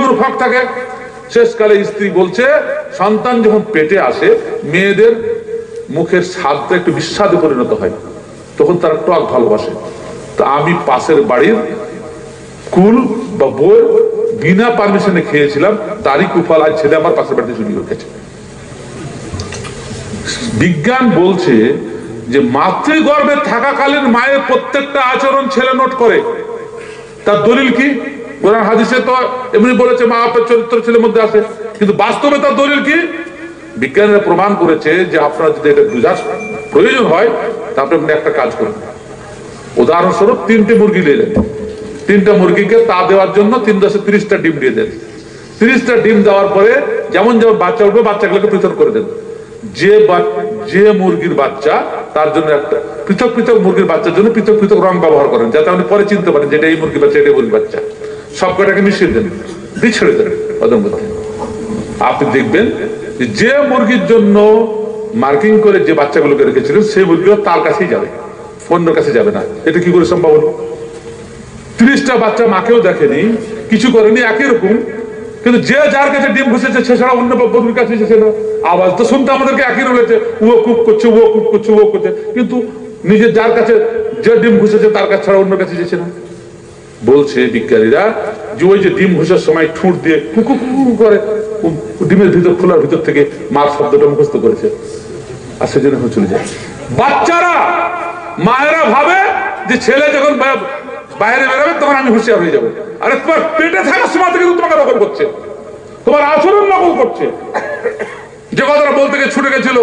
গরু ফাঁক থাকে। শেষকালে স্ত্রী বলছে সন্তান যখন পেটে আসে মেয়েদের মুখের স্বাদটা একটু বিস্বাদে পরিণত হয়, তখন তারা টক ভালোবাসে। তো আমি পাশের বাড়ির কুল বা বই বিনা পারমিশনে খেয়েছিলাম, তারই কুফল আজ ছেলে আমার পাশের বাড়িতে চুরি হয়ে গেছে। বিজ্ঞান বলছে যে মাতৃগর্ভে থাকাকালীন মায়ের প্রত্যেকটা আচরণ ছেলে নোট করে। তার দলিল কি? কোরআন হাদিসে তো এমনি বলেছে মা বাপের চরিত্র ছেলের মধ্যে আছে, কিন্তু বাস্তবে তার দলিল কি? বিজ্ঞানীরা প্রমাণ করেছে যে আপনার যদি এটা বোঝার প্রয়োজন হয় তারপরে আপনি একটা কাজ করবেন। উদাহরণস্বরূপ 3টে মুরগি নিলেন, 3টা মুরগিকে তা দেওয়ার জন্য 3 10 30টা ডিম দিয়ে দেন। 30টা ডিম দেওয়ার পরে যেমন যেমন বাচ্চা উঠবে বাচ্চাগুলোকে পৃথক করে দেন। যে মুরগির বাচ্চা তার জন্য একটা পৃথক পৃথক মুরগির বাচ্চার জন্য পৃথক পৃথক রং ব্যবহার করেন, যাতে আপনি পরে চিনতে পারেন যেটা এই মুরগি বাচ্চা, এটা মুরগির বাচ্চা। সব কটাকে মিশিয়ে দেন, দিয়ে ছেড়ে দেন ওদের মধ্যে। আপনি দেখবেন যে মুরগির জন্য মার্কিং করে যে বাচ্চাগুলোকে রেখেছিলেন সেই মুরগিও তার কাছেই যাবে, অন্য কাছে যাবে না। এটা কি করে সম্ভব হলো? 30টা বাচ্চা মাকেও দেখেনি, কিছু করেনি, একই রকম, কিন্তু যে যার কাছে ডিম ঘুষেছে সে ছাড়া অন্য বন্ধুর কাছে এসেছে না। আওয়াজ তো শুনতে আমাদেরকে একই রয়েছে, ও কুক করছে, ও কুক করছে, ও করছে, কিন্তু নিজের যার কাছে যে ডিম ঘুষেছে তার কাছে ছাড়া অন্য কাছে এসেছে না। বলছে বিজ্ঞানীরা যে ওই যে ডিম ঘুষার সময় ঠুঁট দিয়ে কুকু কুকু করে ডিমের ভিতর খোলার ভিতর থেকে মার শব্দটা মুখস্থ করেছে, আর সেজন্য চলে যায়। বাচ্চারা মায়েরা ভাবে যে ছেলে যখন বাইরে বেরোবে তখন আমি হুঁশিয়ার হয়ে যাবো। আরে তোমার পেটে থাকার সময় থেকে তোমাকে নকল করছে, তোমার আচরণ নকল করছে। যে কথাটা বলতে গিয়ে ছুটে গেছিল,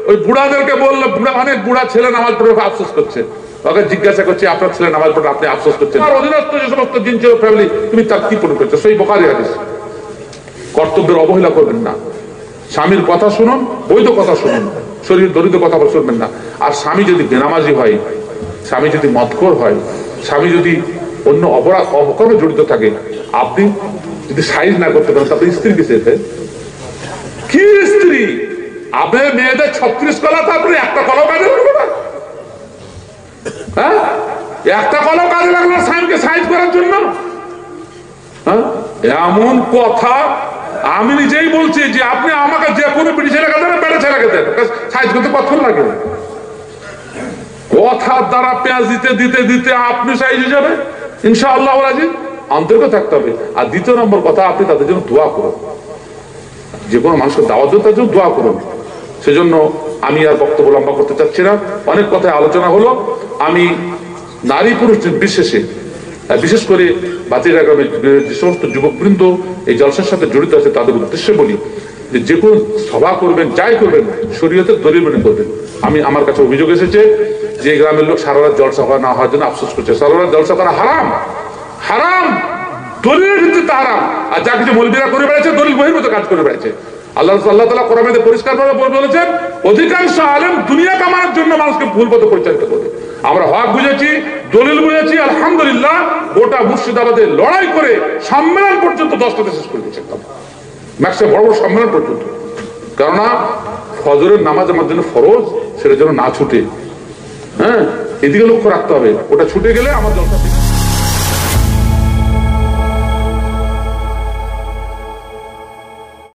ওই বুড়াদেরকে বললো, অনেক বুড়া ছেলে নামাজ পড়ে আফসোস করছে। ওকে জিজ্ঞাসা করছে আপনার ছেলে নামাজ পড়ে আপনি আফসোস করছেন, আর অধীনস্থ যে সমস্ত জিন ছিল ফ্যামিলি, তুমি তার কি পড়ে করছো? সেই বুখারী হাদিস। কর্তব্যের অবহেলা করবেন না, স্বামীর কথা শুনুন, বৈধ কথা শুনুন, শরীর দরিদ্র কথা শুনবেন না। আর স্বামী যদি বেনামাজি হয়, স্বামী যদি মদখোর হয়, স্বামী যদি অন্য অপরাধ অপকর্মে জড়িত থাকে, আপনি যদি সাইজ না করতে পারেন তারপরে স্ত্রীকে চেয়েছে কি? স্ত্রী আপনার মেয়েদের 36 কলা, তারপরে একটা কলাও কাজে লাগবে না। হ্যাঁ, একটা কলাও কাজে লাগলো স্বামীকে সাইজ করার জন্য? হ্যাঁ, এমন কথা আমি নিজেই বলছি যে আপনি আমাকে যে কোনো পিটি ছেলেকে দেন, বেড়ে ছেলেকে দেন, সাইজ করতে কতক্ষণ লাগে? কথার দ্বারা পেঁয়াজ দিতে দিতে দিতে আপনি সাইজ হয়ে যাবে ইনশাআল্লাহ রাজিব। অন্তর্ক থাকতে হবে। আর দ্বিতীয় নম্বর কথা, আপনি তাদের জন্য দোয়া করুন, যে কোনো মানুষকে দাওয়াত দেন তার জন্য দোয়া করুন। সেজন্য আমি আর বক্তব্য লম্বা করতে চাচ্ছি না, অনেক কথায় আলোচনা হলো। আমি নারী পুরুষ বিশেষে, বিশেষ করে বাতিরা গ্রামের যে সমস্ত যুবকবৃন্দ এই জলসার সাথে জড়িত আছে তাদের উদ্দেশ্যে বলি যে কোনো সভা করবেন, যাই করবেন, শরীয়তের দলিল মেনে করবেন। আমার কাছে অভিযোগ এসেছে যে গ্রামের লোক সারা রাত জলসা না হওয়ার জন্য আফসোস করছে। সারা রাত জলসা করা হারাম, হারাম, দলিলের ভিত্তিতে হারাম। আর যা কিছু মৌলবীরা করে বেড়াচ্ছে দলিল বহির্ভূত কাজ করে বেড়াচ্ছে। আল্লাহ তাআলা কোরআনে পরিষ্কারভাবে বলেছেন অধিকাংশ আলেম দুনিয়া কামানোর জন্য মানুষকে ভুল পথে পরিচালিত করে। আমরা হক বুঝেছি, দলিল বুঝেছি, আলহামদুলিল্লাহ। গোটা মুর্শিদাবাদে লড়াই করে সম্মেলন পর্যন্ত 10টাতে শেষ করে দিয়েছে, ম্যাক্সিমাম বড় বড় সম্মেলন পর্যন্ত। কেননা ফজরের নামাজ আমার জন্য ফরজ, সেটা যেন না ছুটে। হ্যাঁ, এদিকে লক্ষ্য রাখতে হবে, ওটা ছুটে গেলে আমার